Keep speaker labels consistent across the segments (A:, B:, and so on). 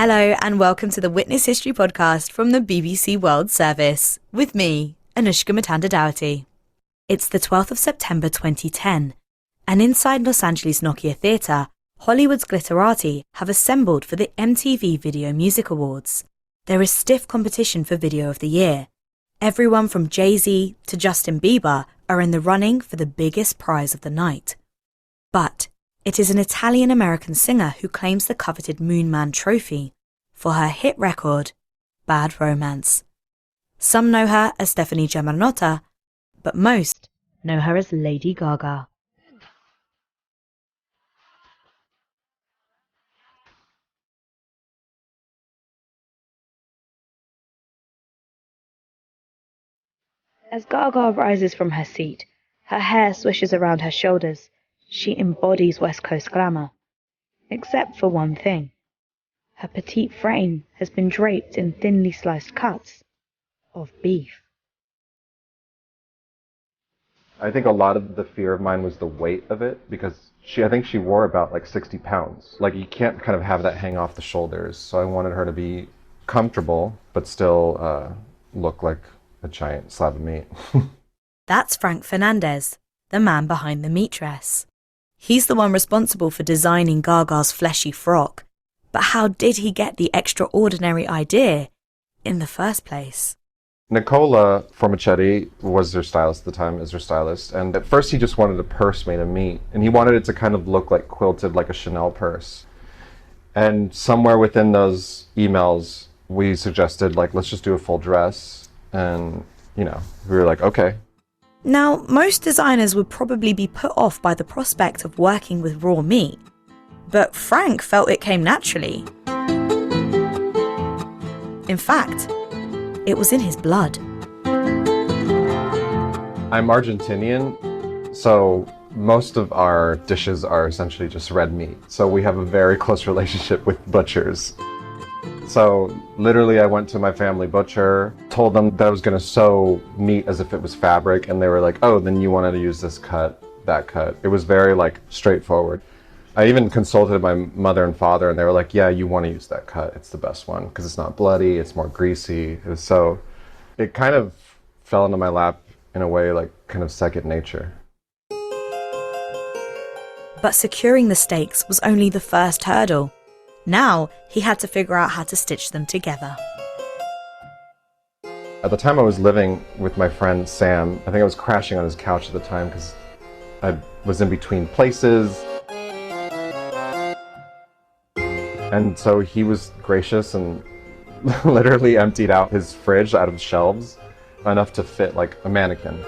A: Hello and welcome to the Witness History podcast from the BBC World Service, with me, Anushka Matanda-Dougherty. It's the 12th of September 2010, and inside Los Angeles Nokia Theatre, Hollywood's glitterati have assembled for the MTV Video Music Awards. There is stiff competition for Video of the Year. Everyone from Jay-Z to Justin Bieber are in the running for the biggest prize of the night. But it is an Italian-American singer who claims the coveted Moon Man trophy for her hit record, Bad Romance. Some know her as Stephanie Germanotta, but most know her as Lady Gaga. As Gaga rises from her seat, her hair swishes around her shoulders. She embodies West Coast glamour. Except for one thing. Her petite frame has been draped in thinly sliced cuts of beef.
B: I think a lot of the fear of mine was the weight of it, because I think she wore about like 60 pounds. Like, you can't kind of have that hang off the shoulders. So I wanted her to be comfortable, but still look like a giant slab of meat.
A: That's Frank Fernandez, the man behind the meat dress. He's the one responsible for designing Gaga's fleshy frock. But how did he get the extraordinary idea in the first place?
B: Nicola Formichetti was their stylist at the time, is their stylist. And at first he just wanted a purse made of meat. And he wanted it to kind of look like quilted, like a Chanel purse. And somewhere within those emails, we suggested, like, let's just do a full dress. And, we were like, okay.
A: Now, most designers would probably be put off by the prospect of working with raw meat, but Frank felt it came naturally. In fact, it was in his blood.
B: I'm Argentinian, so most of our dishes are essentially just red meat. So we have a very close relationship with butchers. So literally I went to my family butcher, told them that I was going to sew meat as if it was fabric, and they were like, oh, then you wanted to use this cut, that cut. It was very straightforward. I even consulted my mother and father, and they were like, yeah, you want to use that cut. It's the best one because it's not bloody, it's more greasy. It kind of fell into my lap in a way, like kind of second nature.
A: But securing the steaks was only the first hurdle. Now, he had to figure out how to stitch them together.
B: At the time I was living with my friend Sam. I think I was crashing on his couch at the time because I was in between places. And so he was gracious and literally emptied out his fridge out of shelves, enough to fit like a mannequin.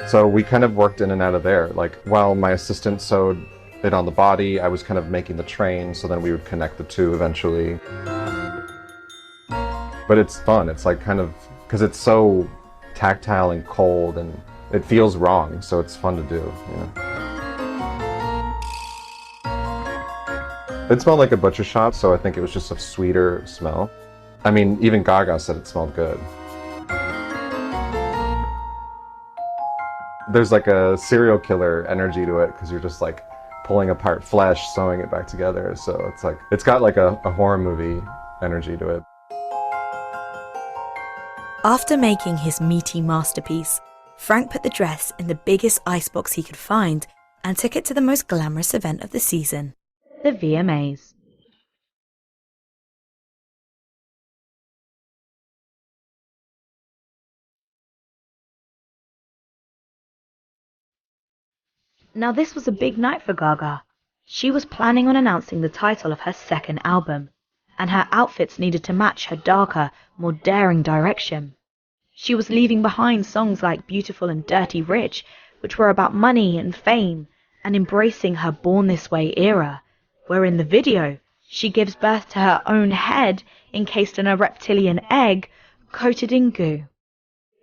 B: So we kind of worked in and out of there. Like, while my assistant sewed it on the body, I was kind of making the train, so then we would connect the two eventually. But it's fun. It's like kind of, because it's so tactile and cold and it feels wrong, so it's fun to do. It smelled like a butcher shop, so I think it was just a sweeter smell. I mean, even Gaga said it smelled good. There's like a serial killer energy to it, because you're just like pulling apart flesh, sewing it back together. So it's got like a horror movie energy to it.
A: After making his meaty masterpiece, Frank put the dress in the biggest icebox he could find and took it to the most glamorous event of the season, the VMAs. Now this was a big night for Gaga. She was planning on announcing the title of her second album, and her outfits needed to match her darker, more daring direction. She was leaving behind songs like Beautiful and Dirty Rich, which were about money and fame, and embracing her Born This Way era, where in the video, she gives birth to her own head encased in a reptilian egg coated in goo.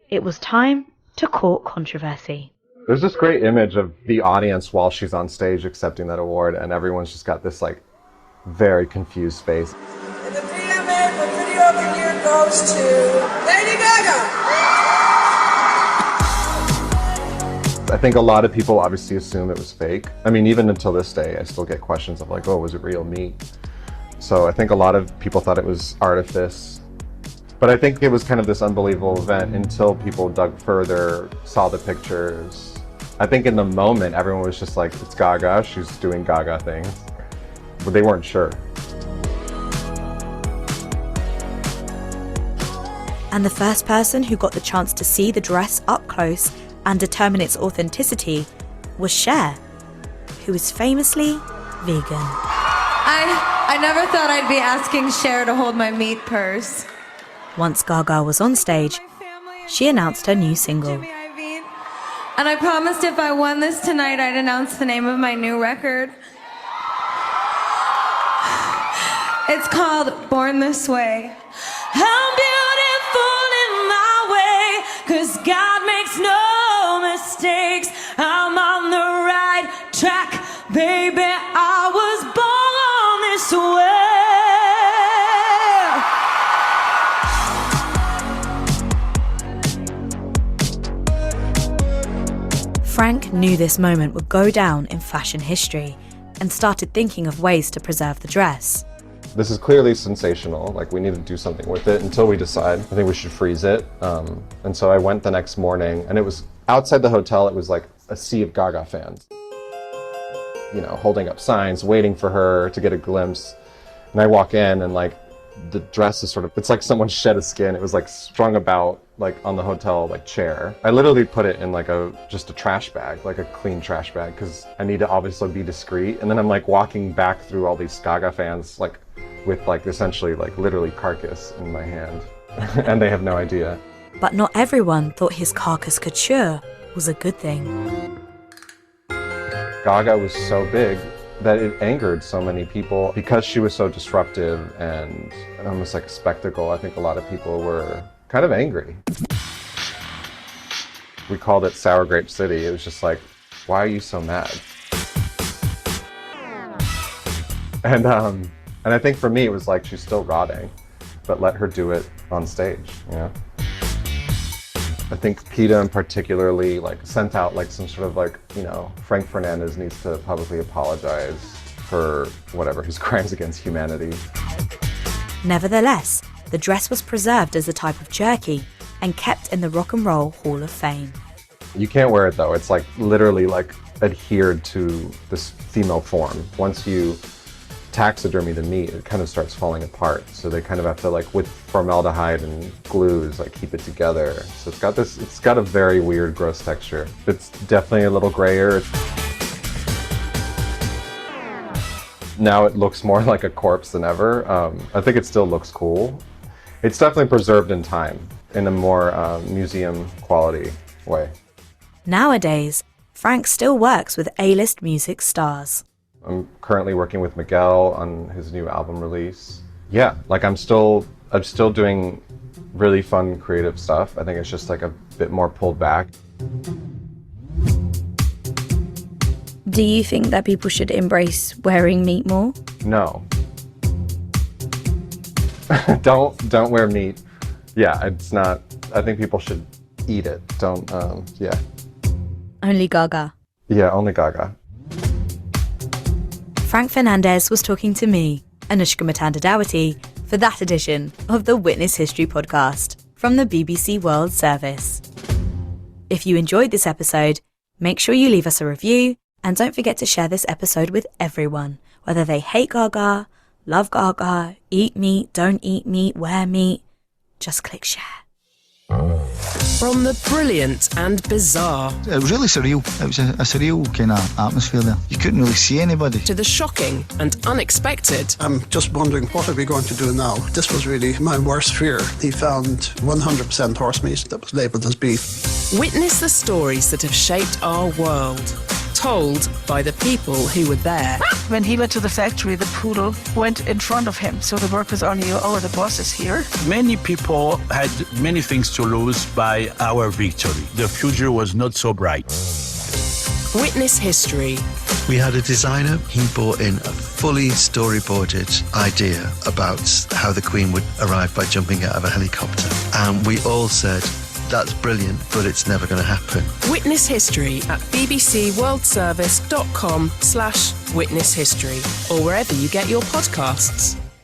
A: It was time to court controversy.
B: There's this great image of the audience while she's on stage accepting that award, and everyone's just got this like very confused face.
C: And the VMA for Video of the Year goes to Lady Gaga.
B: I think a lot of people obviously assume it was fake. I mean, even until this day, I still get questions of like, oh, was it real meat? So I think a lot of people thought it was artifice. But I think it was kind of this unbelievable event until people dug further, saw the pictures. I think in the moment, everyone was just like, it's Gaga, she's doing Gaga things. But they weren't sure.
A: And the first person who got the chance to see the dress up close and determine its authenticity was Cher, who is famously vegan.
D: I never thought I'd be asking Cher to hold my meat purse.
A: Once Gaga was on stage, she announced her new single.
D: And I promised if I won this tonight, I'd announce the name of my new record. It's called Born This Way. I'm beautiful in my way, 'cause God makes no mistakes. I'm on the right track, baby, I was born this
A: way. Frank knew this moment would go down in fashion history and started thinking of ways to preserve the dress.
B: This is clearly sensational, like we need to do something with it until we decide. I think we should freeze it. And so I went the next morning, and it was outside the hotel, it was like a sea of Gaga fans. You know, holding up signs, waiting for her to get a glimpse. And I walk in and like the dress is sort of, it's like someone shed a skin. It was like strung about like on the hotel like chair. I literally put it in like just a trash bag, like a clean trash bag, because I need to obviously be discreet. And then I'm like walking back through all these Gaga fans like with like essentially like literally carcass in my hand. And they have no idea.
A: But not everyone thought his carcass couture was a good thing.
B: Gaga was so big that it angered so many people because she was so disruptive and almost like a spectacle. I think a lot of people were kind of angry. We called it Sour Grape City. It was just like, why are you so mad? And I think for me it was like, she's still rotting, but let her do it on stage, you know? I think PETA in particularly like sent out like some sort of like, you know, Frank Fernandez needs to publicly apologize for whatever his crimes against humanity.
A: Nevertheless, the dress was preserved as a type of jerky and kept in the Rock and Roll Hall of Fame.
B: You can't wear it though. It's like literally like adhered to this female form. Once you taxidermy the meat, it kind of starts falling apart. So they kind of have to like with formaldehyde and glues like keep it together. So it's got a very weird, gross texture. It's definitely a little grayer. Now it looks more like a corpse than ever. I think it still looks cool. It's definitely preserved in time in a more museum quality way.
A: Nowadays, Frank still works with A-list music stars.
B: I'm currently working with Miguel on his new album release. Yeah, like I'm still doing really fun creative stuff. I think it's just like a bit more pulled back.
A: Do you think that people should embrace wearing meat more?
B: No. Don't wear meat. Yeah, it's not, I think people should eat it. Don't, yeah.
A: Only Gaga.
B: Yeah, only Gaga.
A: Frank Fernandez was talking to me, Anushka Matanda-Dowati, for that edition of the Witness History podcast from the BBC World Service. If you enjoyed this episode, make sure you leave us a review and don't forget to share this episode with everyone, whether they hate Gaga, love Gaga, eat meat, don't eat meat, wear meat. Just click share.
E: From the brilliant and bizarre.
F: It was really surreal. It was a surreal kind of atmosphere there. You couldn't really see anybody.
E: To the shocking and unexpected.
G: I'm just wondering, what are we going to do now? This was really my worst fear. He found 100% horse meat that was labelled as beef.
E: Witness the stories that have shaped our world. Told by the people who were there.
H: When he went to the factory, the poodle went in front of him. So the workers only knew, oh, the boss is here.
I: Many people had many things to lose by our victory. The future was not so bright.
E: Witness history.
J: We had a designer. He brought in a fully storyboarded idea about how the Queen would arrive by jumping out of a helicopter. And we all said, that's brilliant, but it's never going to happen.
E: Witness history at bbcworldservice.com/witnesshistory or wherever you get your podcasts.